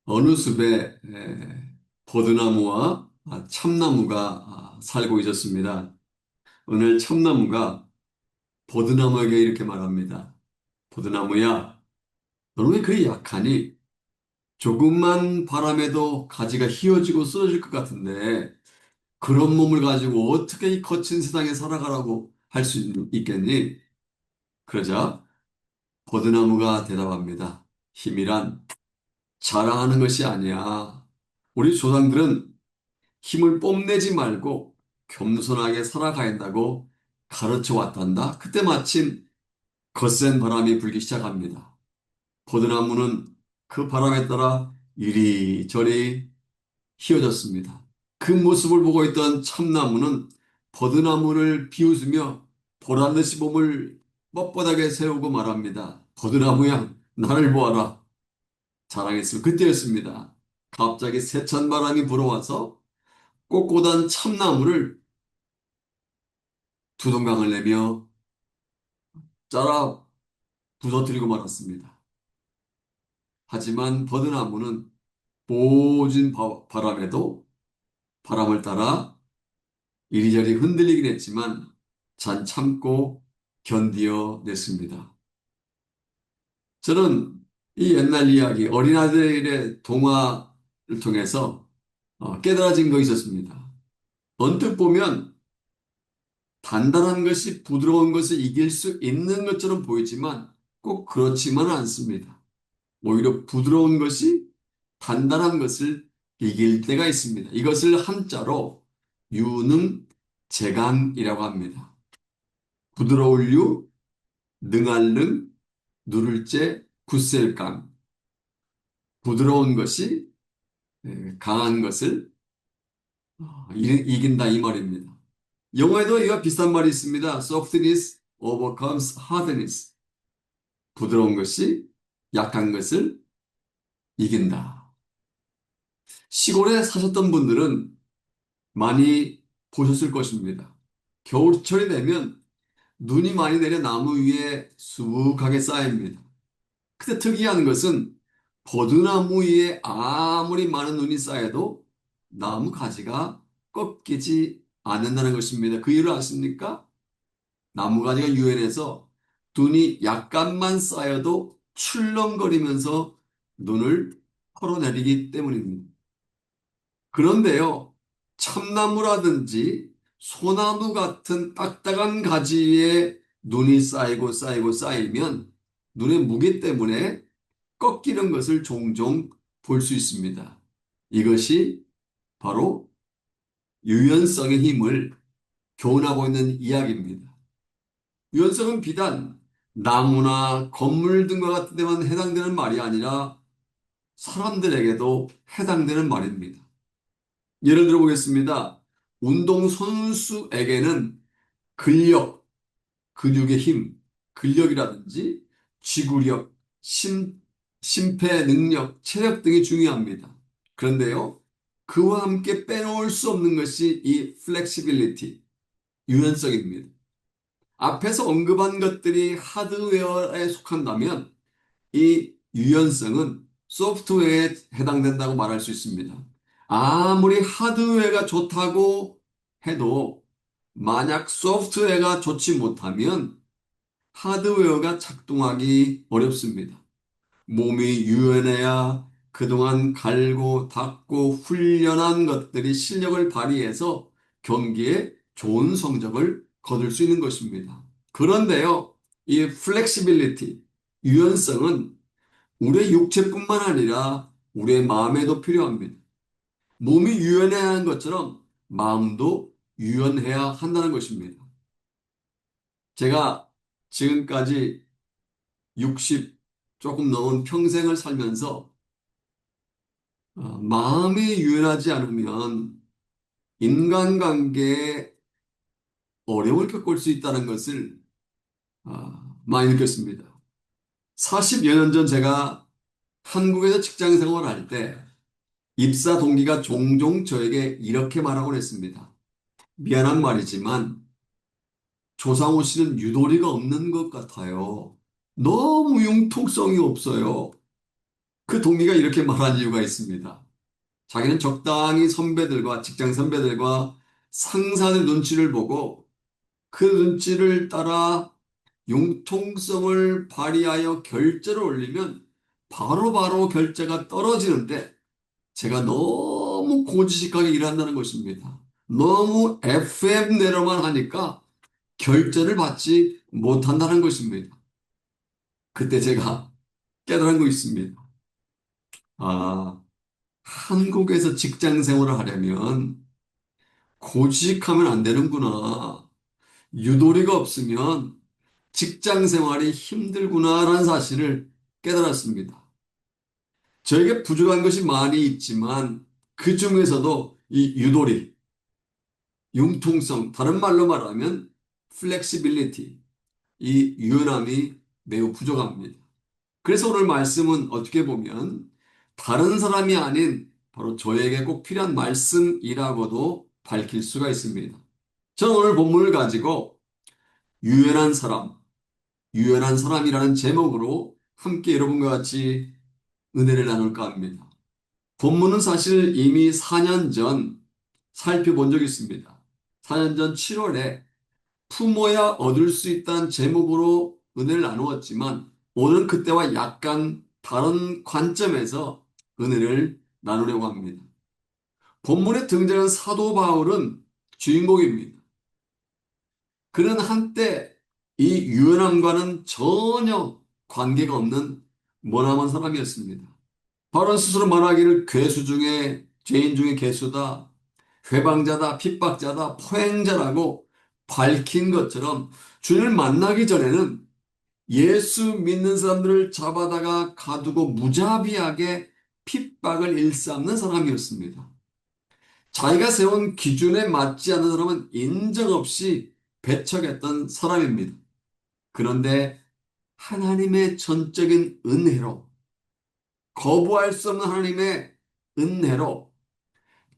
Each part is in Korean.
어느 숲에 버드나무와 참나무가 살고 있었습니다. 오늘 참나무가 버드나무에게 이렇게 말합니다. 버드나무야, 너는 왜 그리 약하니? 조금만 바람에도 가지가 휘어지고 쓰러질 것 같은데 그런 몸을 가지고 어떻게 이 거친 세상에 살아가라고 할 수 있겠니? 그러자 버드나무가 대답합니다. 힘이란 자랑하는 것이 아니야. 우리 조상들은 힘을 뽐내지 말고 겸손하게 살아가야 한다고 가르쳐 왔단다. 그때 마침 거센 바람이 불기 시작합니다. 포도나무는 그 바람에 따라 이리저리 휘어졌습니다. 그 모습을 보고 있던 참나무는 버드나무를 비웃으며 보란듯이 몸을 뻣뻣하게 세우고 말합니다. 버드나무야, 나를 보아라. 자랑했을 그때였습니다. 갑자기 세찬 바람이 불어와서 꼿꼿한 참나무를 두동강을 내며 짜라 부서뜨리고 말았습니다. 하지만 버드나무는 모진 바람에도 바람을 따라 이리저리 흔들리긴 했지만 잘 참고 견디어냈습니다. 저는 이 옛날 이야기, 어린아이들의 동화를 통해서 깨달아진 거 있었습니다. 언뜻 보면 단단한 것이 부드러운 것을 이길 수 있는 것처럼 보이지만 꼭 그렇지만은 않습니다. 오히려 부드러운 것이 단단한 것을 이길 때가 있습니다. 이것을 한자로 유능재강이라고 합니다. 부드러울 유, 능할 능, 누를 재, 굳셀 강. 부드러운 것이 강한 것을 이긴다 이 말입니다. 영어에도 이와 비슷한 말이 있습니다. Softness overcomes hardness. 부드러운 것이 약한 것을 이긴다. 시골에 사셨던 분들은 많이 보셨을 것입니다. 겨울철이 되면 눈이 많이 내려 나무 위에 수북하게 쌓입니다. 근데 특이한 것은 버드나무 위에 아무리 많은 눈이 쌓여도 나무 가지가 꺾이지 않는다는 것입니다. 그 이유를 아십니까? 나무 가지가 유연해서 눈이 약간만 쌓여도 출렁거리면서 눈을 털어내리기 때문입니다. 그런데요, 참나무라든지 소나무 같은 딱딱한 가지에 눈이 쌓이고 쌓이고 쌓이면 눈의 무게 때문에 꺾이는 것을 종종 볼 수 있습니다. 이것이 바로 유연성의 힘을 교훈하고 있는 이야기입니다. 유연성은 비단 나무나 건물 등과 같은 데만 해당되는 말이 아니라 사람들에게도 해당되는 말입니다. 예를 들어 보겠습니다. 운동선수에게는 근력, 근육의 힘, 근력이라든지 지구력, 심폐 능력, 체력 등이 중요합니다. 그런데요, 그와 함께 빼놓을 수 없는 것이 이 flexibility, 유연성입니다. 앞에서 언급한 것들이 하드웨어에 속한다면 이 유연성은 소프트웨어에 해당된다고 말할 수 있습니다. 아무리 하드웨어가 좋다고 해도 만약 소프트웨어가 좋지 못하면 하드웨어가 작동하기 어렵습니다. 몸이 유연해야 그동안 갈고 닦고 훈련한 것들이 실력을 발휘해서 경기에 좋은 성적을 거둘 수 있는 것입니다. 그런데요, 이 flexibility, 유연성은 우리의 육체뿐만 아니라 우리의 마음에도 필요합니다. 몸이 유연해야 하는 것처럼 마음도 유연해야 한다는 것입니다. 제가 지금까지 60 조금 넘은 평생을 살면서 마음이 유연하지 않으면 인간관계에 어려움을 겪을 수 있다는 것을 많이 느꼈습니다. 40여 년 전 제가 한국에서 직장 생활을 할 때 입사 동기가 종종 저에게 이렇게 말하곤 했습니다. 미안한 말이지만 조상우 씨는 유도리가 없는 것 같아요. 너무 융통성이 없어요. 그 동기가 이렇게 말한 이유가 있습니다. 자기는 적당히 선배들과 직장 선배들과 상사들 눈치를 보고 그 눈치를 따라 융통성을 발휘하여 결제를 올리면 바로바로 결제가 떨어지는데 제가 너무 고지식하게 일한다는 것입니다. 너무 FM대로만 하니까 결제를 받지 못한다는 것입니다. 그때 제가 깨달은 거 있습니다. 아, 한국에서 직장 생활을 하려면 고지식하면 안 되는구나. 유도리가 없으면 직장 생활이 힘들구나라는 사실을 깨달았습니다. 저에게 부족한 것이 많이 있지만 그 중에서도 이 유도리, 융통성, 다른 말로 말하면 flexibility, 이 유연함이 매우 부족합니다. 그래서 오늘 말씀은 어떻게 보면 다른 사람이 아닌 바로 저에게 꼭 필요한 말씀이라고도 밝힐 수가 있습니다. 저는 오늘 본문을 가지고 유연한 사람, 유연한 사람이라는 제목으로 함께 여러분과 같이 은혜를 나눌까 합니다. 본문은 사실 이미 4년 전 살펴본 적이 있습니다. 4년 전 7월에 품어야 얻을 수 있다는 제목으로 은혜를 나누었지만 오늘은 그때와 약간 다른 관점에서 은혜를 나누려고 합니다. 본문에 등장한 사도 바울은 주인공입니다. 그는 한때 이 유연함과는 전혀 관계가 없는 머나먼 사람이었습니다. 바울은 스스로 말하기를 괴수 중에 죄인 중에 괴수다, 회방자다, 핍박자다, 포행자라고 밝힌 것처럼 주님을 만나기 전에는 예수 믿는 사람들을 잡아다가 가두고 무자비하게 핍박을 일삼는 사람이었습니다. 자기가 세운 기준에 맞지 않는 사람은 인정 없이 배척했던 사람입니다. 그런데 하나님의 전적인 은혜로 거부할 수 없는 하나님의 은혜로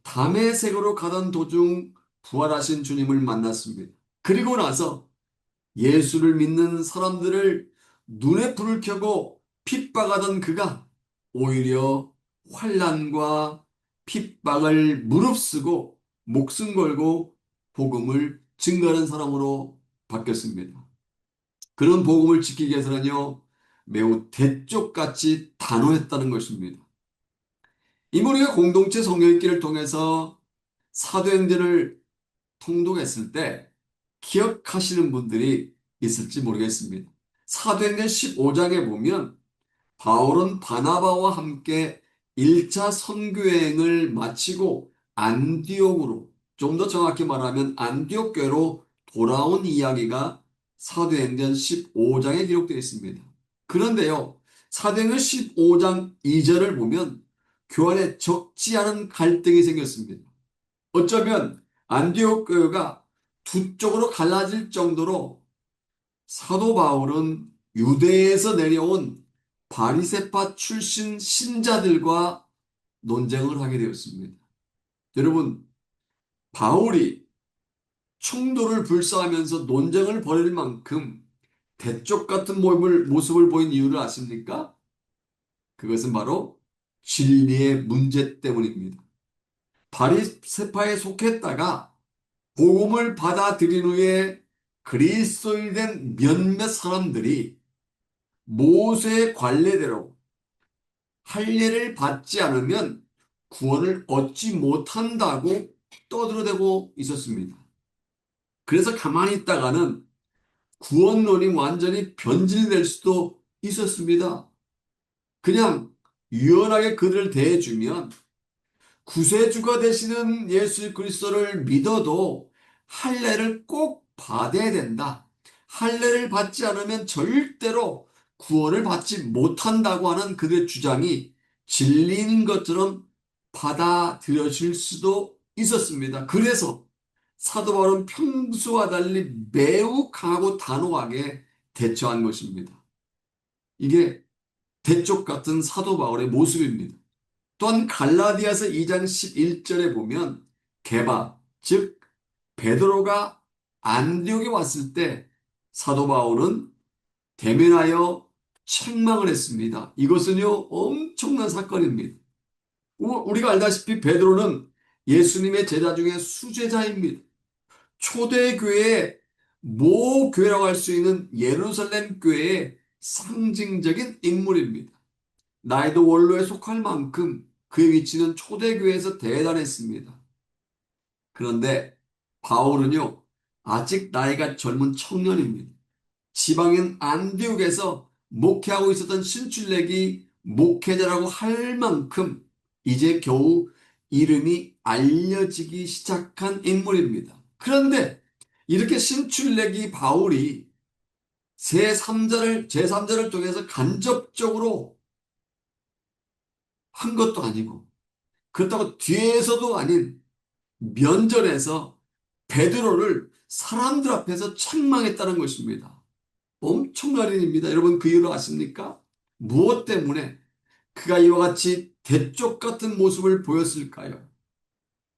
담에색으로 가던 도중 부활하신 주님을 만났습니다. 그리고 나서 예수를 믿는 사람들을 눈에 불을 켜고 핍박하던 그가 오히려 환난과 핍박을 무릅쓰고 목숨 걸고 복음을 증거하는 사람으로 바뀌었습니다. 그런 복음을 지키기 위해서는요, 매우 대쪽같이 단호했다는 것입니다. 이모리가 공동체 성경읽기를 통해서 사도행전을 통독했을 때 기억하시는 분들이 있을지 모르겠습니다. 사도행전 15장에 보면 바울은 바나바와 함께 1차 선교여행을 마치고 안디옥으로, 좀 더 정확히 말하면 안디옥 교회로 돌아온 이야기가 사도행전 15장에 기록되어 있습니다. 그런데요, 사도행전 15장 2절을 보면 교환에 적지 않은 갈등이 생겼습니다. 어쩌면 안디옥 교회가 두 쪽으로 갈라질 정도로 사도 바울은 유대에서 내려온 바리새파 출신 신자들과 논쟁을 하게 되었습니다. 여러분, 바울이 충돌을 불사하면서 논쟁을 벌일 만큼 대쪽 같은 모습을 보인 이유를 아십니까? 그것은 바로 진리의 문제 때문입니다. 바리새파에 속했다가 복음을 받아들인 후에 그리스도인이 된 몇몇 사람들이 모세의 관례대로 할례를 받지 않으면 구원을 얻지 못한다고 떠들어대고 있었습니다. 그래서 가만히 있다가는 구원론이 완전히 변질될 수도 있었습니다. 그냥 유연하게 그들을 대해주면 구세주가 되시는 예수 그리스도를 믿어도 할례를 꼭 받아야 된다. 할례를 받지 않으면 절대로 구원을 받지 못한다고 하는 그들의 주장이 진리인 것처럼 받아들여질 수도 있었습니다. 그래서 사도 바울은 평소와 달리 매우 강하고 단호하게 대처한 것입니다. 이게 대쪽 같은 사도 바울의 모습입니다. 또한 갈라디아서 2장 11절에 보면 게바, 즉 베드로가 안디옥에 왔을 때 사도 바울은 대면하여 책망을 했습니다. 이것은요, 엄청난 사건입니다. 우리가 알다시피 베드로는 예수님의 제자 중에 수제자입니다. 초대교회의 모교회라고 할 수 있는 예루살렘 교회의 상징적인 인물입니다. 나이도 원로에 속할 만큼 그의 위치는 초대교회에서 대단했습니다. 그런데 바울은요, 아직 나이가 젊은 청년입니다. 지방인 안디옥에서 목회하고 있었던 신출렉이 목회자라고 할 만큼 이제 겨우 이름이 알려지기 시작한 인물입니다. 그런데 이렇게 신출렉이 바울이 제3자를 통해서 간접적으로 한 것도 아니고 그렇다고 뒤에서도 아닌 면전에서 베드로를 사람들 앞에서 책망했다는 것입니다. 엄청난 일입니다. 여러분 그 이유를 아십니까? 무엇 때문에 그가 이와 같이 대쪽 같은 모습을 보였을까요?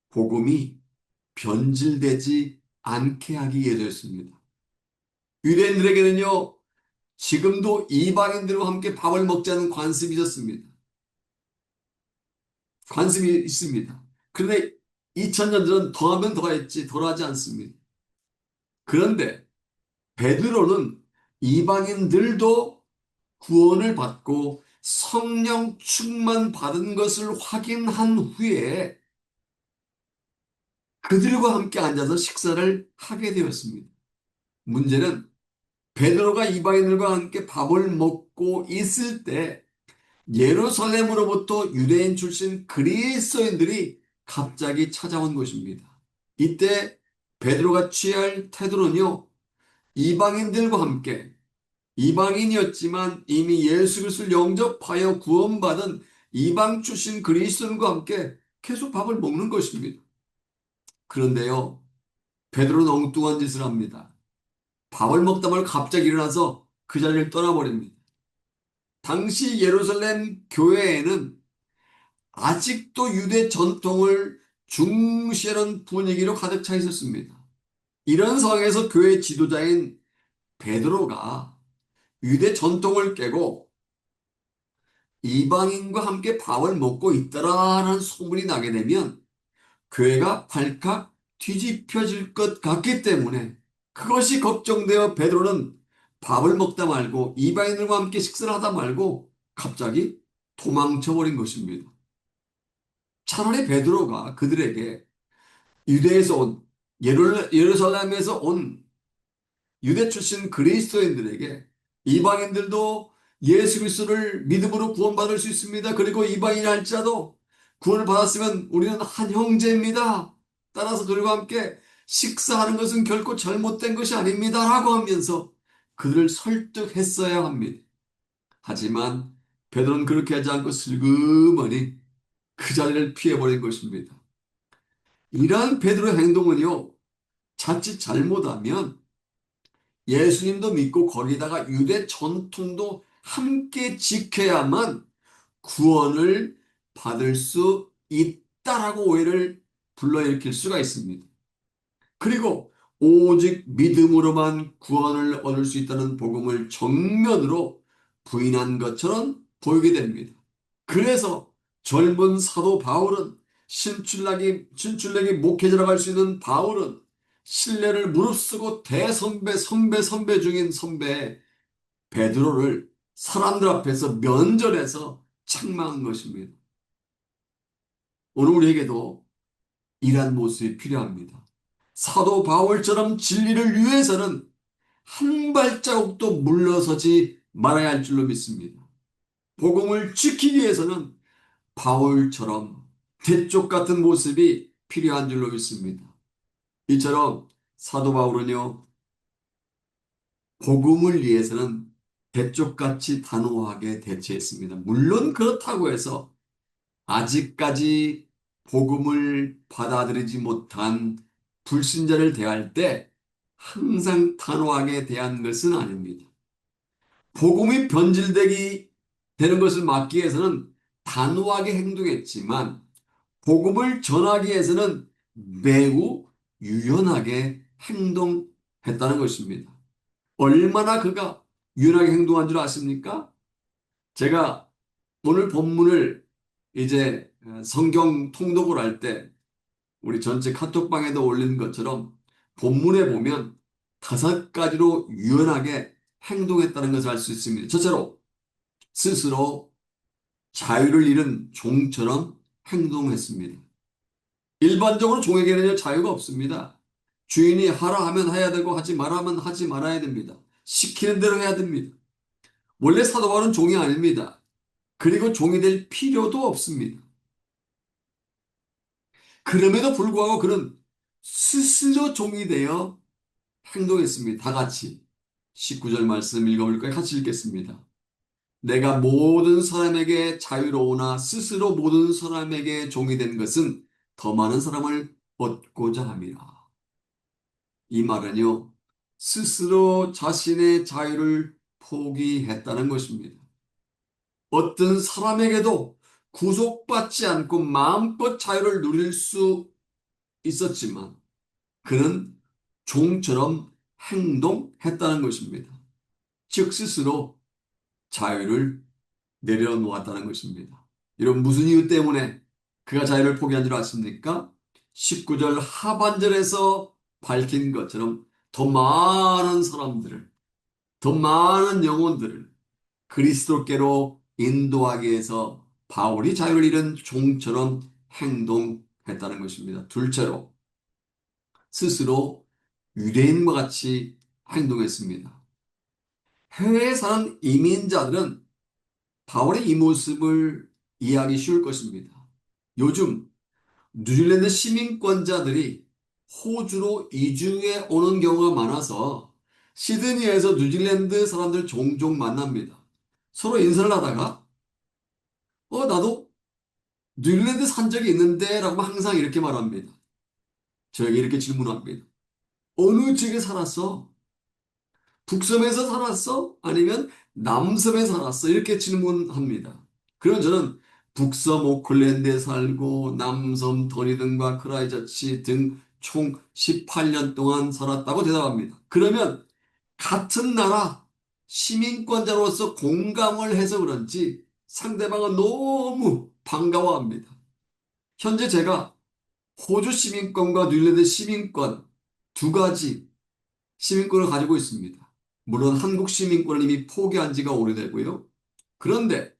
복음이 변질되지 않게 하기 위해서였습니다. 유대인들에게는요, 지금도 이방인들과 함께 밥을 먹자는 관습이 있었습니다. 관습이 있습니다. 그런데 2000년 전 더하면 더했지 덜하지 않습니다. 그런데 베드로는 이방인들도 구원을 받고 성령 충만 받은 것을 확인한 후에 그들과 함께 앉아서 식사를 하게 되었습니다. 문제는 베드로가 이방인들과 함께 밥을 먹고 있을 때 예루살렘으로부터 유대인 출신 그리스도인들이 갑자기 찾아온 것입니다. 이때 베드로가 취할 태도는요, 이방인들과 함께 이방인이었지만 이미 예수 그리스도를 영접하여 구원받은 이방 출신 그리스도인과 함께 계속 밥을 먹는 것입니다. 그런데요, 베드로는 엉뚱한 짓을 합니다. 밥을 먹다 말고 갑자기 일어나서 그 자리를 떠나버립니다. 당시 예루살렘 교회에는 아직도 유대 전통을 중시하는 분위기로 가득 차 있었습니다. 이런 상황에서 교회 지도자인 베드로가 유대 전통을 깨고 이방인과 함께 밥을 먹고 있더라라는 소문이 나게 되면 교회가 발칵 뒤집혀질 것 같기 때문에 그것이 걱정되어 베드로는 밥을 먹다 말고 이방인들과 함께 식사를 하다 말고 갑자기 도망쳐 버린 것입니다. 차라리 베드로가 그들에게 유대에서 온 예루살렘에서 온 유대 출신 그리스도인들에게 이방인들도 예수 그리스도를 믿음으로 구원받을 수 있습니다. 그리고 이방인이 할지라도 구원을 받았으면 우리는 한 형제입니다. 따라서 그들과 함께 식사하는 것은 결코 잘못된 것이 아닙니다. 라고 하면서 그들을 설득했어야 합니다. 하지만 베드로는 그렇게 하지 않고 슬그머니 그 자리를 피해버린 것입니다. 이러한 베드로의 행동은요, 자칫 잘못하면 예수님도 믿고 거기다가 유대 전통도 함께 지켜야만 구원을 받을 수 있다라고 오해를 불러일으킬 수가 있습니다. 그리고 오직 믿음으로만 구원을 얻을 수 있다는 복음을 정면으로 부인한 것처럼 보이게 됩니다. 그래서 젊은 사도 바울은 신출락이 목회자라고 할 수 있는 바울은 신뢰를 무릅쓰고 선배 중인 선배 베드로를 사람들 앞에서 면전에서 책망한 것입니다. 오늘 우리에게도 이러한 모습이 필요합니다. 사도 바울처럼 진리를 위해서는 한 발자국도 물러서지 말아야 할 줄로 믿습니다. 복음을 지키기 위해서는 바울처럼 대쪽 같은 모습이 필요한 줄로 믿습니다. 이처럼 사도 바울은요, 복음을 위해서는 대쪽같이 단호하게 대처했습니다. 물론 그렇다고 해서 아직까지 복음을 받아들이지 못한 불신자를 대할 때 항상 단호하게 대한 것은 아닙니다. 복음이 변질되기 되는 것을 막기 위해서는 단호하게 행동했지만 복음을 전하기 위해서는 매우 유연하게 행동했다는 것입니다. 얼마나 그가 유연하게 행동한 줄 아십니까? 제가 오늘 본문을 이제 성경 통독을 할 때 우리 전체 카톡방에도 올린 것처럼 본문에 보면 5가지로 유연하게 행동했다는 것을 알 수 있습니다. 첫째로 스스로 자유를 잃은 종처럼 행동했습니다. 일반적으로 종에게는 자유가 없습니다. 주인이 하라 하면 해야 되고 하지 말아 하면 하지 말아야 됩니다. 시키는 대로 해야 됩니다. 원래 사도 바울은 종이 아닙니다. 그리고 종이 될 필요도 없습니다. 그럼에도 불구하고 그는 스스로 종이 되어 행동했습니다. 다 같이 19절 말씀 읽어볼까요? 같이 읽겠습니다. 내가 모든 사람에게 자유로우나 스스로 모든 사람에게 종이 된 것은 더 많은 사람을 얻고자 함이라. 이 말은요, 스스로 자신의 자유를 포기했다는 것입니다. 어떤 사람에게도 구속받지 않고 마음껏 자유를 누릴 수 있었지만 그는 종처럼 행동했다는 것입니다. 즉 스스로 자유를 내려놓았다는 것입니다. 이런 무슨 이유 때문에 그가 자유를 포기한 줄 아십니까? 19절 하반절에서 밝힌 것처럼 더 많은 사람들을, 더 많은 영혼들을 그리스도께로 인도하기 위해서 바울이 자유를 잃은 종처럼 행동했다는 것입니다. 둘째로 스스로 유대인과 같이 행동했습니다. 해외에 사는 이민자들은 바울의 이 모습을 이해하기 쉬울 것입니다. 요즘 뉴질랜드 시민권자들이 호주로 이주해 오는 경우가 많아서 시드니에서 뉴질랜드 사람들 종종 만납니다. 서로 인사를 하다가 나도 뉴질랜드 산 적이 있는데 라고 항상 이렇게 말합니다. 저에게 이렇게 질문합니다. 어느 지역에 살았어? 북섬에서 살았어? 아니면 남섬에 살았어? 이렇게 질문합니다. 그럼 저는 북섬 오클랜드에 살고 남섬 더니든과 크라이처치 등 총 18년 동안 살았다고 대답합니다. 그러면 같은 나라 시민권자로서 공감을 해서 그런지 상대방은 너무 반가워합니다. 현재 제가 호주 시민권과 뉴질랜드 시민권 2가지 시민권을 가지고 있습니다. 물론 한국 시민권을 이미 포기한 지가 오래되고요. 그런데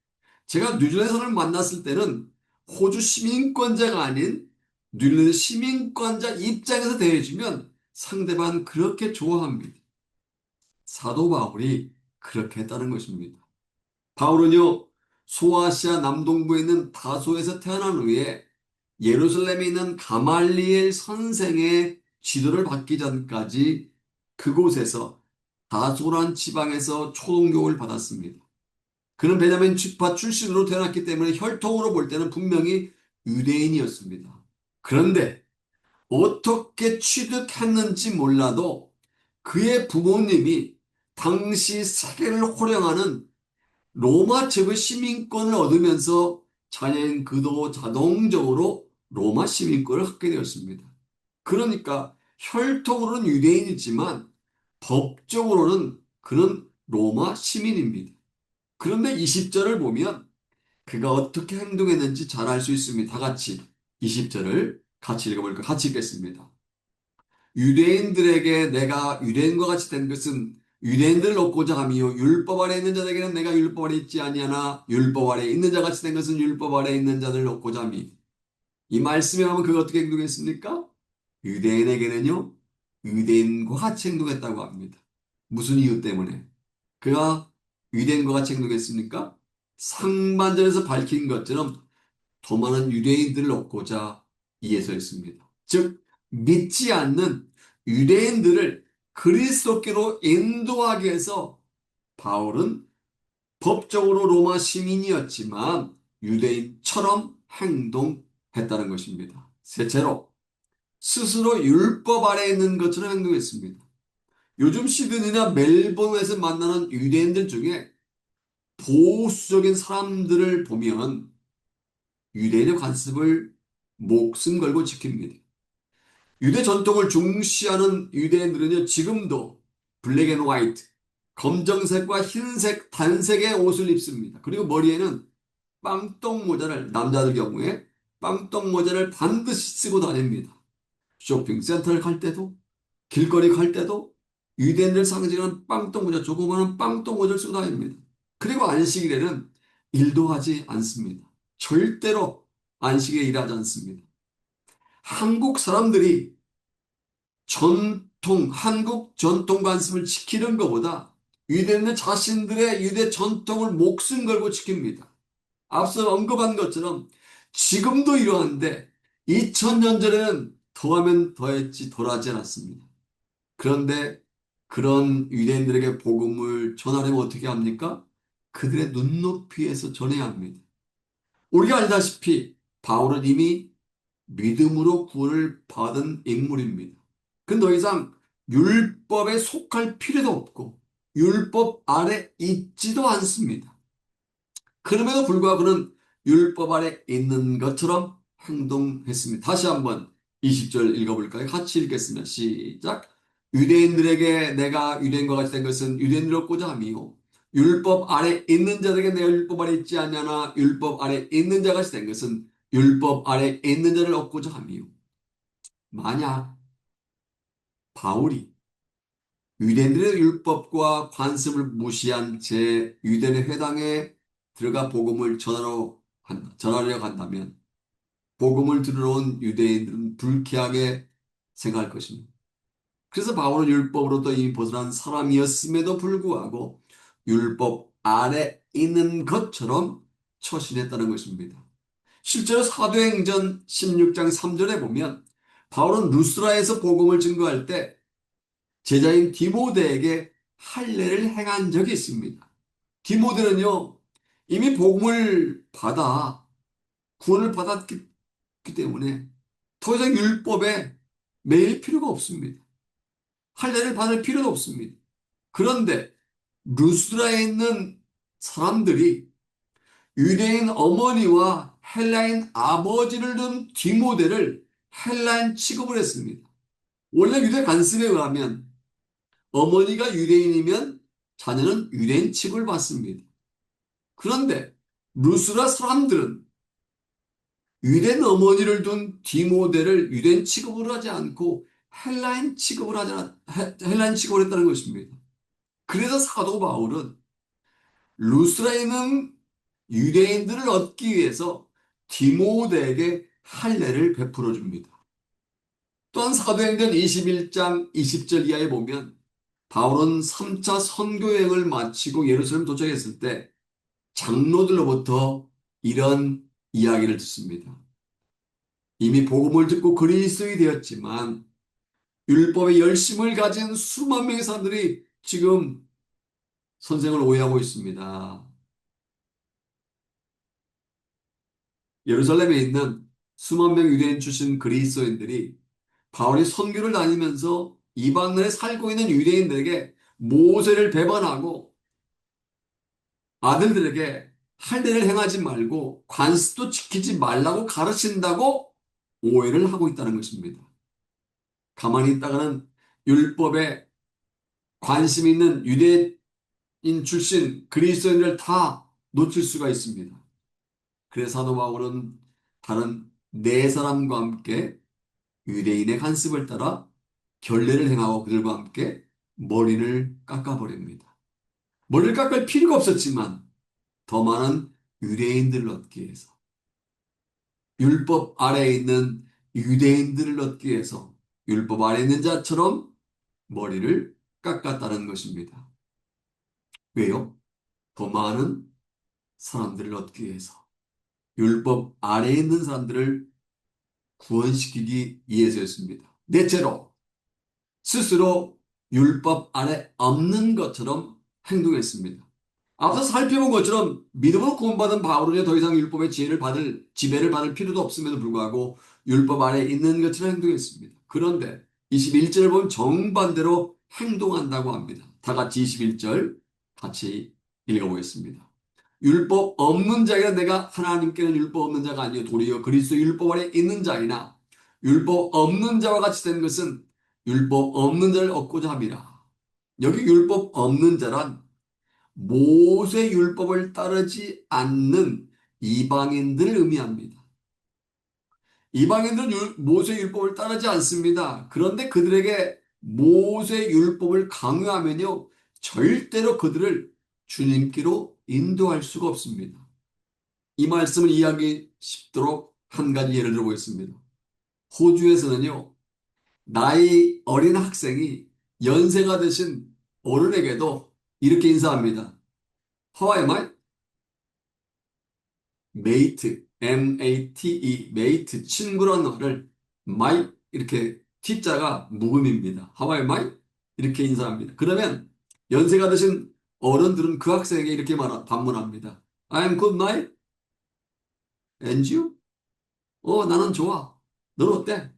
제가 뉴질랜드 사람을 만났을 때는 호주 시민권자가 아닌 뉴질랜드 시민권자 입장에서 대해주면 상대방은 그렇게 좋아합니다. 사도 바울이 그렇게 했다는 것입니다. 바울은요, 소아시아 남동부에 있는 다소에서 태어난 후에 예루살렘에 있는 가말리엘 선생의 지도를 받기 전까지 그곳에서 다소란 지방에서 초등교육을 받았습니다. 그는 베냐민 지파 출신으로 태어났기 때문에 혈통으로 볼 때는 분명히 유대인이었습니다. 그런데 어떻게 취득했는지 몰라도 그의 부모님이 당시 세계를 호령하는 로마 제국 시민권을 얻으면서 자녀인 그도 자동적으로 로마 시민권을 갖게 되었습니다. 그러니까 혈통으로는 유대인이지만 법적으로는 그는 로마 시민입니다. 그런데 20절을 보면 그가 어떻게 행동했는지 잘 알 수 있습니다. 다 같이 20절을 같이 읽어볼까? 같이 읽겠습니다. 유대인들에게 내가 유대인과 같이 된 것은 유대인들을 얻고자 함이요 율법 아래 있는 자들에게는 내가 율법 아래 있지 아니하나 율법 아래 있는 자 같이 된 것은 율법 아래 있는 자들을 얻고자 함이. 이 말씀에 하면 그가 어떻게 행동했습니까? 유대인에게는요 유대인과 같이 행동했다고 합니다. 무슨 이유 때문에? 그가 유대인과 같이 행동했습니까? 상반절에서 밝힌 것처럼 더 많은 유대인들을 얻고자 이해서였습니다. 즉 믿지 않는 유대인들을 그리스도께로 인도하기 위해서 바울은 법적으로 로마 시민이었지만 유대인처럼 행동했다는 것입니다. 셋째로 스스로 율법 아래에 있는 것처럼 행동했습니다. 요즘 시드니나 멜번에서 만나는 유대인들 중에 보수적인 사람들을 보면 유대인의 관습을 목숨 걸고 지킵니다. 유대 전통을 중시하는 유대인들은요, 지금도 블랙 앤 화이트, 검정색과 흰색 단색의 옷을 입습니다. 그리고 머리에는 빵똥 모자를 남자들 경우에 빵똥 모자를 반드시 쓰고 다닙니다. 쇼핑센터를 갈 때도 길거리 갈 때도 유대인들 상징하는 빵똥 모자 조그마한 빵똥 모자를 쓰고 다닙니다. 그리고 안식일에는 일도 하지 않습니다. 절대로 안식일에 일하지 않습니다. 한국 사람들이 한국 전통 관습을 지키는 것보다 유대인들 자신들의 유대 전통을 목숨 걸고 지킵니다. 앞서 언급한 것처럼 지금도 이러한데 2000년 전에는 더하면 더했지 덜하지 않았습니다. 그런데 그런 유대인들에게 복음을 전하려면 어떻게 합니까? 그들의 눈높이에서 전해야 합니다. 우리가 알다시피 바울은 이미 믿음으로 구원을 받은 인물입니다. 그 더 이상 율법에 속할 필요도 없고 율법 아래 있지도 않습니다. 그럼에도 불구하고 그는 율법 아래 있는 것처럼 행동했습니다. 다시 한번 20절 읽어볼까요? 같이 읽겠습니다. 시작. 유대인들에게 내가 유대인과 같이 된 것은 유대인을 얻고자 함이요. 율법 아래 있는 자들에게 내가 율법 아래 있지 않냐나 율법 아래 있는 자 같이 된 것은 율법 아래 있는 자를 얻고자 함이요. 만약 바울이 유대인들의 율법과 관습을 무시한 제 유대인의 회당에 들어가 복음을 전하려 한다면 복음을 들으러 온 유대인들은 불쾌하게 생각할 것입니다. 그래서 바울은 율법으로부터 이미 벗어난 사람이었음에도 불구하고 율법 아래 있는 것처럼 처신했다는 것입니다. 실제로 사도행전 16장 3절에 보면 바울은 루스라에서 복음을 증거할 때 제자인 디모데에게 할례를 행한 적이 있습니다. 디모데는요, 이미 복음을 받아 구원을 받았기 때문에 더 이상 율법에 매일 필요가 없습니다. 할례를 받을 필요도 없습니다. 그런데 루스라에 있는 사람들이 유대인 어머니와 헬라인 아버지를 둔 디모데를 헬라인 취급을 했습니다. 원래 유대 관습에 의하면 어머니가 유대인이면 자녀는 유대인 취급을 받습니다. 그런데 루스라 사람들은 유대인 어머니를 둔 디모데를 유대인 취급을 하지 않고 헬라인 취급을 했다는 것입니다. 그래서 사도 바울은 루스라에 있는 유대인들을 얻기 위해서 디모데에게 할례를 베풀어 줍니다. 또한 사도행전 21장 20절 이하에 보면 바울은 3차 선교여행을 마치고 예루살렘 도착했을 때 장로들로부터 이런 이야기를 듣습니다. 이미 복음을 듣고 그리스도인이 되었지만 율법의 열심을 가진 수만 명의 사람들이 지금 선생을 오해하고 있습니다. 예루살렘에 있는 수만 명 유대인 출신 그리스도인들이 바울이 선교를 다니면서 이방인에 살고 있는 유대인들에게 모세를 배반하고 아들들에게 할례를 행하지 말고 관습도 지키지 말라고 가르친다고 오해를 하고 있다는 것입니다. 가만히 있다가는 율법에 관심 있는 유대인 출신 그리스도인을 다 놓칠 수가 있습니다. 그래서 사도 바울은 다른 네 사람과 함께 유대인의 관습을 따라 결례를 행하고 그들과 함께 머리를 깎아버립니다. 머리를 깎을 필요가 없었지만 더 많은 유대인들을 얻기 위해서 율법 아래에 있는 유대인들을 얻기 위해서 율법 아래에 있는 자처럼 머리를 깎았다는 것입니다. 왜요? 더 많은 사람들을 얻기 위해서 율법 아래에 있는 사람들을 구원시키기 위해서였습니다. 넷째로 스스로 율법 아래 없는 것처럼 행동했습니다. 앞서 살펴본 것처럼 믿음으로 구원받은 바울은 더 이상 율법의 지배를 받을 필요도 없음에도 불구하고 율법 아래 있는 것처럼 행동했습니다. 그런데 21절을 보면 정반대로 행동한다고 합니다. 다 같이 21절 같이 읽어보겠습니다. 율법 없는 자가 내가 하나님께는 율법 없는 자가 아니요 도리어 그리스도 율법 아래 있는 자이나 율법 없는 자와 같이 된 것은 율법 없는 자를 얻고자 함이라. 여기 율법 없는 자란 모세 율법을 따르지 않는 이방인들을 의미합니다. 이방인들은 모세 율법을 따르지 않습니다. 그런데 그들에게 모세 율법을 강요하면요, 절대로 그들을 주님께로 인도할 수가 없습니다. 이 말씀을 이해하기 쉽도록 한 가지 예를 들어보겠습니다. 호주에서는요, 나이 어린 학생이 연세가 드신 어른에게도 이렇게 인사합니다. How am I? 메이트, M-A-T-E, 메이트, 친구라는 말을 my 이렇게 T자가 묵음입니다. How am I? 이렇게 인사합니다. 그러면 연세가 드신 어른들은 그 학생에게 이렇게 반문합니다. I'm good, my, and you? 나는 좋아. 넌 어때?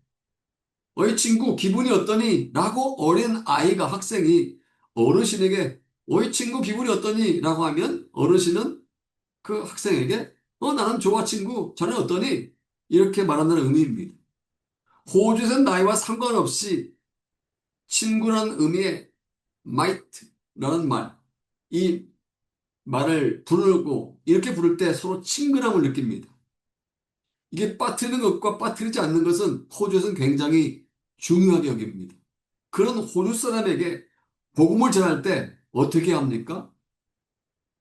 어이 친구 기분이 어떠니? 라고 어린 아이가 학생이 어르신에게 어이 친구 기분이 어떠니? 라고 하면 어르신은 그 학생에게 나는 좋아 친구 자네 어떠니? 이렇게 말한다는 의미입니다. 호주에서는 나이와 상관없이 친구라는 의미의 might라는 말, 이 말을 부르고 이렇게 부를 때 서로 친근함을 느낍니다. 이게 빠뜨리는 것과 빠뜨리지 않는 것은 호주에서는 굉장히 중요하게 여깁니다. 그런 호주 사람에게 복음을 전할 때 어떻게 합니까?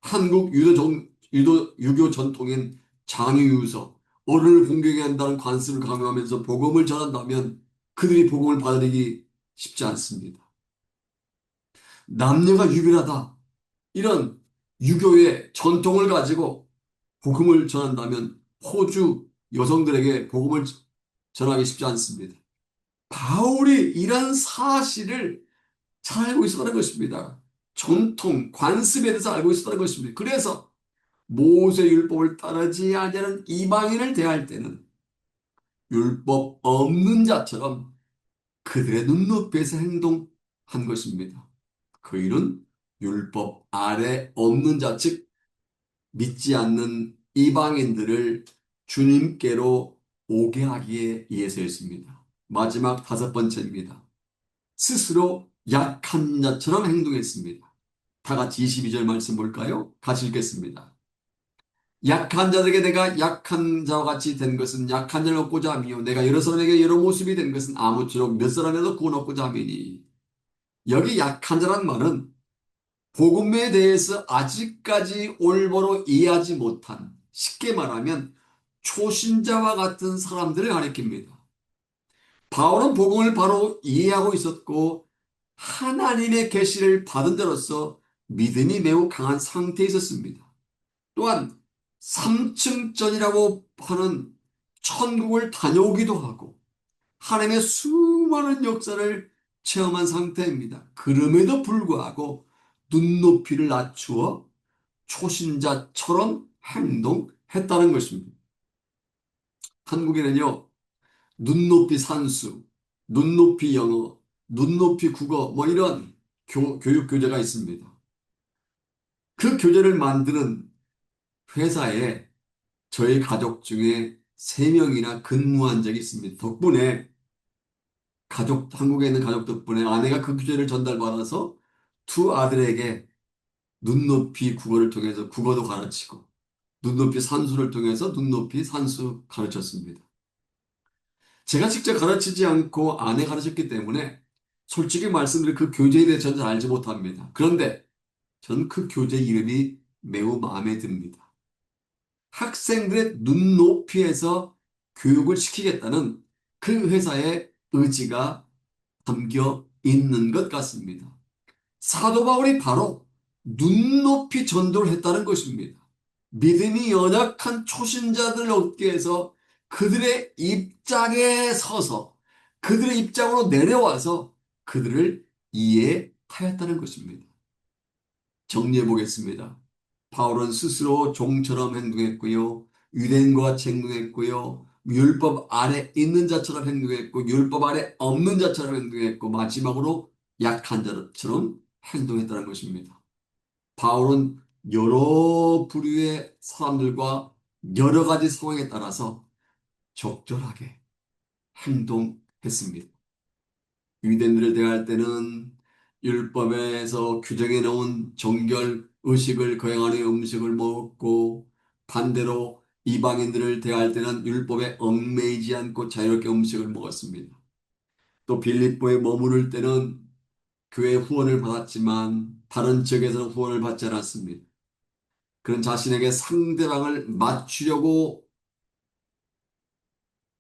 한국 유교 전통인 장유유서, 어른을 공경해야 한다는 관습을 강요하면서 복음을 전한다면 그들이 복음을 받아들이기 쉽지 않습니다. 남녀가 유별하다. 이런 유교의 전통을 가지고 복음을 전한다면 호주 여성들에게 복음을 전하기 쉽지 않습니다. 바울이 이런 사실을 잘 알고 있었다는 것입니다. 전통, 관습에 대해서 알고 있었다는 것입니다. 그래서 모세 율법을 따르지 아니하는 이방인을 대할 때는 율법 없는 자처럼 그들의 눈높이에서 행동한 것입니다. 그 일은 율법 아래 없는 자, 즉 믿지 않는 이방인들을 주님께로 오게 하기에 위해서였습니다. 마지막 다섯 번째입니다. 스스로 약한 자처럼 행동했습니다. 다 같이 22절 말씀 볼까요? 같이 읽겠습니다. 약한 자들에게 내가 약한 자와 같이 된 것은 약한 자를 얻고자 함이요 내가 여러 사람에게 여러 모습이 된 것은 아무쪼록 몇 사람에도 구원 얻고자 함이니. 여기 약한 자란 말은 복음에 대해서 아직까지 올바로 이해하지 못한, 쉽게 말하면 초신자와 같은 사람들을 가리킵니다. 바울은 복음을 바로 이해하고 있었고 하나님의 계시를 받은 자로서 믿음이 매우 강한 상태에 있었습니다. 또한 3층전이라고 하는 천국을 다녀오기도 하고 하나님의 수많은 역사를 체험한 상태입니다. 그럼에도 불구하고 눈높이를 낮추어 초신자처럼 행동했다는 것입니다. 한국에는요, 눈높이 산수, 눈높이 영어, 눈높이 국어 뭐 이런 교육 교재가 있습니다. 그 교재를 만드는 회사에 저희 가족 중에 3명이나 근무한 적이 있습니다. 덕분에 한국에 있는 가족 덕분에 아내가 그 교재를 전달받아서 두 아들에게 눈높이 국어를 통해서 국어도 가르치고 눈높이 산수를 통해서 눈높이 산수 가르쳤습니다. 제가 직접 가르치지 않고 아내 가르쳤기 때문에 솔직히 말씀드려 그 교재에 대해 저는 잘 알지 못합니다. 그런데 저는 그 교재 이름이 매우 마음에 듭니다. 학생들의 눈높이에서 교육을 시키겠다는 그 회사의 의지가 담겨 있는 것 같습니다. 사도 바울이 바로 눈높이 전도를 했다는 것입니다. 믿음이 연약한 초신자들을 얻게 해서 그들의 입장에 서서 그들의 입장으로 내려와서 그들을 이해하였다는 것입니다. 정리해 보겠습니다. 바울은 스스로 종처럼 행동했고요. 유대인과 같이 행동했고요. 율법 아래 있는 자처럼 행동했고 율법 아래 없는 자처럼 행동했고 마지막으로 약한 자처럼 행동했다는 것입니다. 바울은 여러 부류의 사람들과 여러 가지 상황에 따라서 적절하게 행동했습니다. 유대인들을 대할 때는 율법에서 규정해 놓은 정결 의식을 거행하는 음식을 먹고 반대로 이방인들을 대할 때는 율법에 얽매이지 않고 자유롭게 음식을 먹었습니다. 또 빌립보에 머무를 때는 교회 후원을 받았지만 다른 지역에서는 후원을 받지 않았습니다. 그런 자신에게 상대방을 맞추려고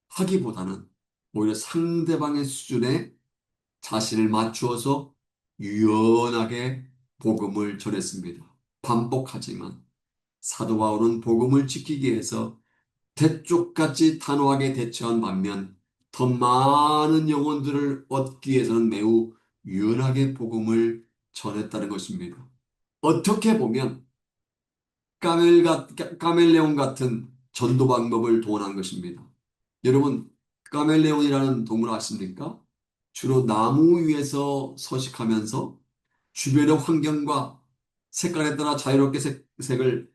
하기보다는 오히려 상대방의 수준에 자신을 맞추어서 유연하게 복음을 전했습니다. 반복하지만 사도 바울은 복음을 지키기 위해서 대쪽같이 단호하게 대처한 반면 더 많은 영혼들을 얻기 위해서는 매우 유연하게 복음을 전했다는 것입니다. 어떻게 보면 카멜레온 같은 전도 방법을 동원한 것입니다. 여러분, 카멜레온이라는 동물 아십니까? 주로 나무 위에서 서식하면서 주변의 환경과 색깔에 따라 자유롭게 색을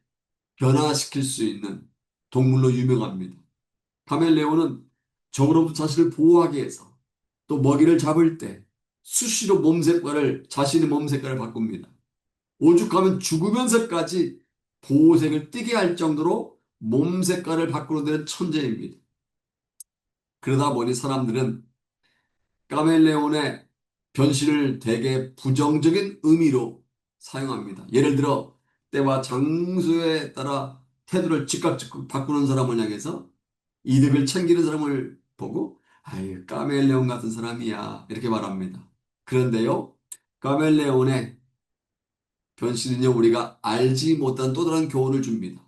변화시킬 수 있는 동물로 유명합니다. 카멜레온은 적으로부터 자신을 보호하기 위해서 또 먹이를 잡을 때 수시로 자신의 몸 색깔을 바꿉니다. 오죽하면 죽으면서까지 보호색을 띠게 할 정도로 몸 색깔을 바꾸는 데는 천재입니다. 그러다 보니 사람들은 카멜레온의 변신을 대개 부정적인 의미로 사용합니다. 예를 들어 때와 장소에 따라 태도를 즉각 바꾸는 사람을 향해서 이득을 챙기는 사람을 보고 아유 카멜레온 같은 사람이야 이렇게 말합니다. 그런데요 카멜레온의 변신은요 우리가 알지 못한 또 다른 교훈을 줍니다.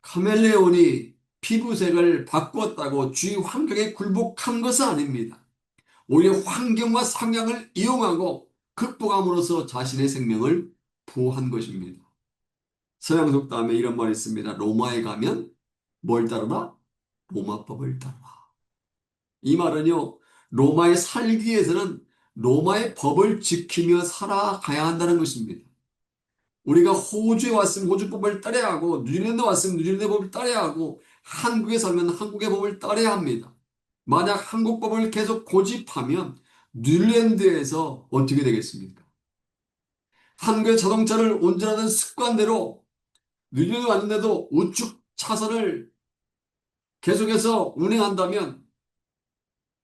카멜레온이 피부색을 바꾸었다고 주위 환경에 굴복한 것은 아닙니다. 오히려 환경과 상향을 이용하고 극복함으로써 자신의 생명을 보호한 것입니다. 서양 속담에 이런 말이 있습니다. 로마에 가면 뭘 따르라? 로마법을 따르라. 이 말은요, 로마에 살기 위해서는 로마의 법을 지키며 살아가야 한다는 것입니다. 우리가 호주에 왔으면 호주법을 따라야 하고, 뉴질랜드 왔으면 뉴질랜드 법을 따라야 하고, 한국에 살면 한국의 법을 따라야 합니다. 만약 한국 법을 계속 고집하면 뉴질랜드에서 어떻게 되겠습니까? 한국의 자동차를 운전하는 습관대로 뉴질랜드 왔는데도 우측 차선을 계속해서 운행한다면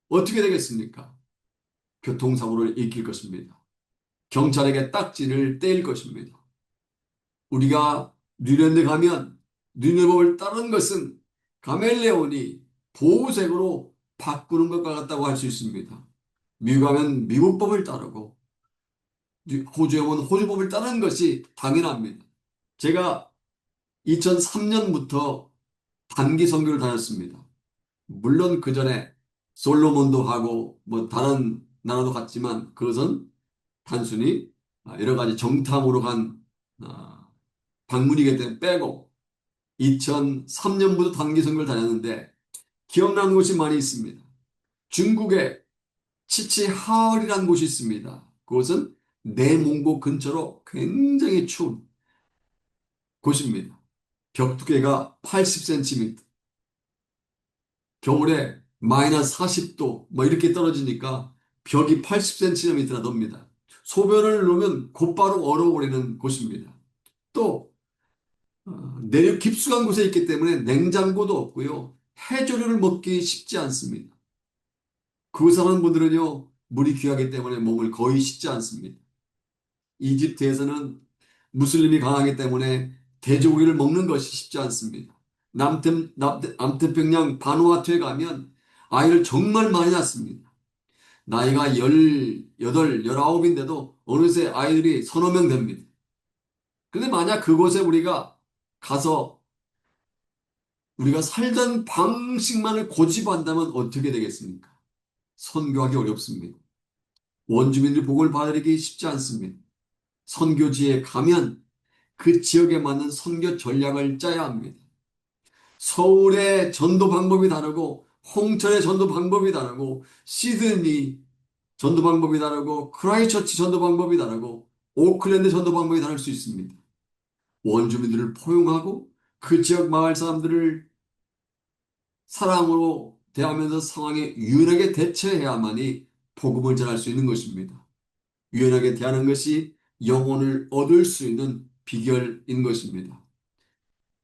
어떻게 되겠습니까? 교통사고를 일으킬 것입니다. 경찰에게 딱지를 떼일 것입니다. 우리가 뉴질랜드 가면 뉴질랜드법을 따르는 것은 카멜레온이 보호색으로 바꾸는 것과 같다고 할 수 있습니다. 미국 가면 미국법을 따르고 호주에 오면 호주법을 따르는 것이 당연합니다. 제가 2003년부터 단기 선교를 다녔습니다. 물론 그 전에 솔로몬도 하고 뭐 다른 나라도 갔지만 그것은 단순히 여러 가지 정탐으로 간 방문이기 때문에 빼고 2003년부터 단기 선교를 다녔는데 기억나는 곳이 많이 있습니다. 중국에 치치하얼이라는 곳이 있습니다. 그곳은 내몽고 근처로 굉장히 추운 곳입니다. 벽두께가 80cm, 겨울에 마이너스 40도 뭐 이렇게 떨어지니까 벽이 80cm나 넘니다. 소변을 놓으면 곧바로 얼어버리는 곳입니다. 또 내륙 깊숙한 곳에 있기 때문에 냉장고도 없고요. 해조류를 먹기 쉽지 않습니다. 그 사는 분들은요 물이 귀하기 때문에 몸을 거의 씻지 않습니다. 이집트에서는 무슬림이 강하기 때문에 돼지고기를 먹는 것이 쉽지 않습니다. 남태평양 바누아투에 가면 아이를 정말 많이 낳습니다. 나이가 18, 19인데도 어느새 아이들이 서너 명 됩니다. 근데 만약 그곳에 우리가 가서 우리가 살던 방식만을 고집한다면 어떻게 되겠습니까? 선교하기 어렵습니다. 원주민들이 복을 받으기 쉽지 않습니다. 선교지에 가면 그 지역에 맞는 선교 전략을 짜야 합니다. 서울의 전도 방법이 다르고 홍천의 전도 방법이 다르고 시드니 전도 방법이 다르고 크라이처치 전도 방법이 다르고 오클랜드 전도 방법이 다를 수 있습니다. 원주민들을 포용하고 그 지역 마을 사람들을 사랑으로 대하면서 상황에 유연하게 대처해야만이 복음을 전할 수 있는 것입니다. 유연하게 대하는 것이 영혼을 얻을 수 있는 비결인 것입니다.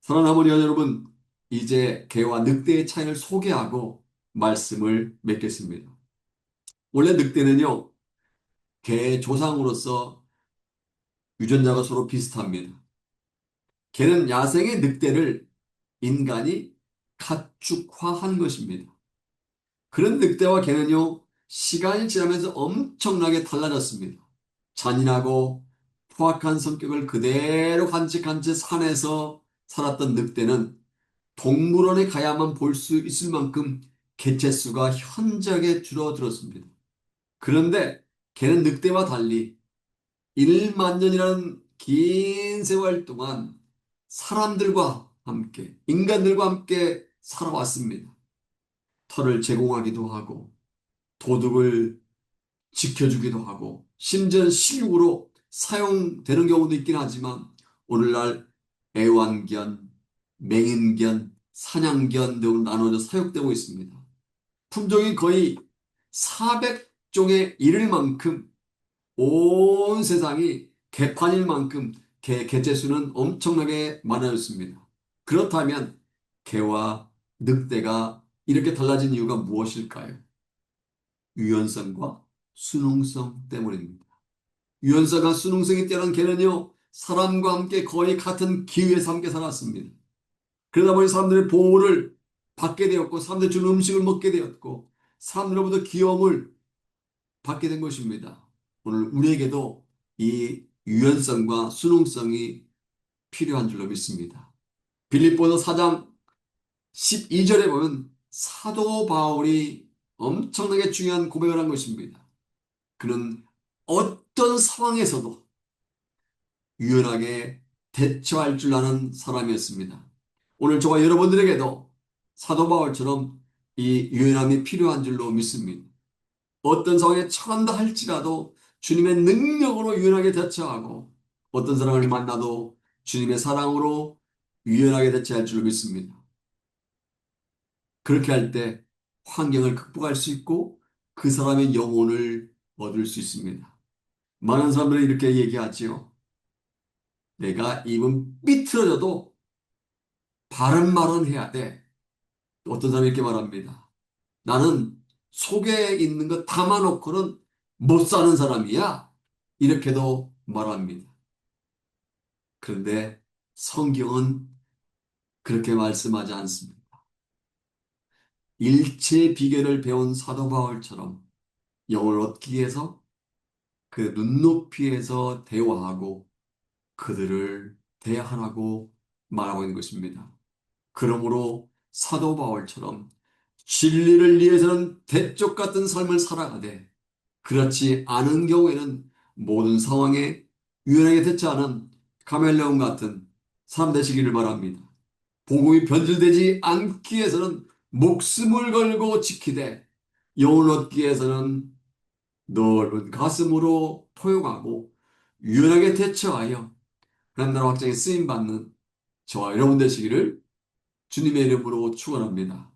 사랑하는 아버지 여러분, 이제 개와 늑대의 차이를 소개하고 말씀을 맺겠습니다. 원래 늑대는요, 개의 조상으로서 유전자가 서로 비슷합니다. 개는 야생의 늑대를 인간이 가축화한 것입니다. 그런 늑대와 개는요, 시간이 지나면서 엄청나게 달라졌습니다. 잔인하고 포악한 성격을 그대로 간직한 채 산에서 살았던 늑대는 동물원에 가야만 볼 수 있을 만큼 개체수가 현저하게 줄어들었습니다. 그런데 개는 늑대와 달리 1만 년이라는 긴 세월 동안 사람들과 함께, 인간들과 함께 살아왔습니다. 털을 제공하기도 하고, 도둑을 지켜주기도 하고, 심지어는 식육으로 사용되는 경우도 있긴 하지만, 오늘날 애완견, 맹인견, 사냥견 등으로 나눠져 사육되고 있습니다. 품종이 거의 400종에 이를 만큼 온 세상이 개판일 만큼 개체수는 엄청나게 많아졌습니다. 그렇다면 개와 늑대가 이렇게 달라진 이유가 무엇일까요? 유연성과 순응성 때문입니다. 유연성과 순응성이 뛰어난 개는요, 사람과 함께 거의 같은 기후에서 함께 살았습니다. 그러다 보니 사람들의 보호를 받게 되었고, 사람들이 주는 음식을 먹게 되었고, 사람들로부터 귀여움을 받게 된 것입니다. 오늘 우리에게도 이 유연성과 순응성이 필요한 줄로 믿습니다. 빌립보서 4장 12절에 보면 사도 바울이 엄청나게 중요한 고백을 한 것입니다. 그는 어떤 상황에서도 유연하게 대처할 줄 아는 사람이었습니다. 오늘 저와 여러분들에게도 사도 바울처럼 이 유연함이 필요한 줄로 믿습니다. 어떤 상황에 처한다 할지라도 주님의 능력으로 유연하게 대처하고 어떤 사람을 만나도 주님의 사랑으로 유연하게 대처할 줄로 믿습니다. 그렇게 할 때 환경을 극복할 수 있고 그 사람의 영혼을 얻을 수 있습니다. 많은 사람들이 이렇게 얘기하지요. 내가 입은 삐뚤어져도 바른 말은 해야 돼. 어떤 사람이 이렇게 말합니다. 나는 속에 있는 거 담아놓고는 못 사는 사람이야. 이렇게도 말합니다. 그런데 성경은 그렇게 말씀하지 않습니다. 일체 비결을 배운 사도 바울처럼 영을 얻기 위해서 그 눈높이에서 대화하고 그들을 대하라고 말하고 있는 것입니다. 그러므로 사도 바울처럼 진리를 위해서는 대쪽 같은 삶을 살아가되 그렇지 않은 경우에는 모든 상황에 유연하게 대처하는 카멜레온 같은 삶 되시기를 바랍니다. 복음이 변질되지 않기 위해서는 목숨을 걸고 지키되 영을 얻기 위해서는 넓은 가슴으로 포용하고 유연하게 대처하여 하나님 나라 확장에 쓰임받는 저와 여러분 되시기를 주님의 이름으로 축원합니다.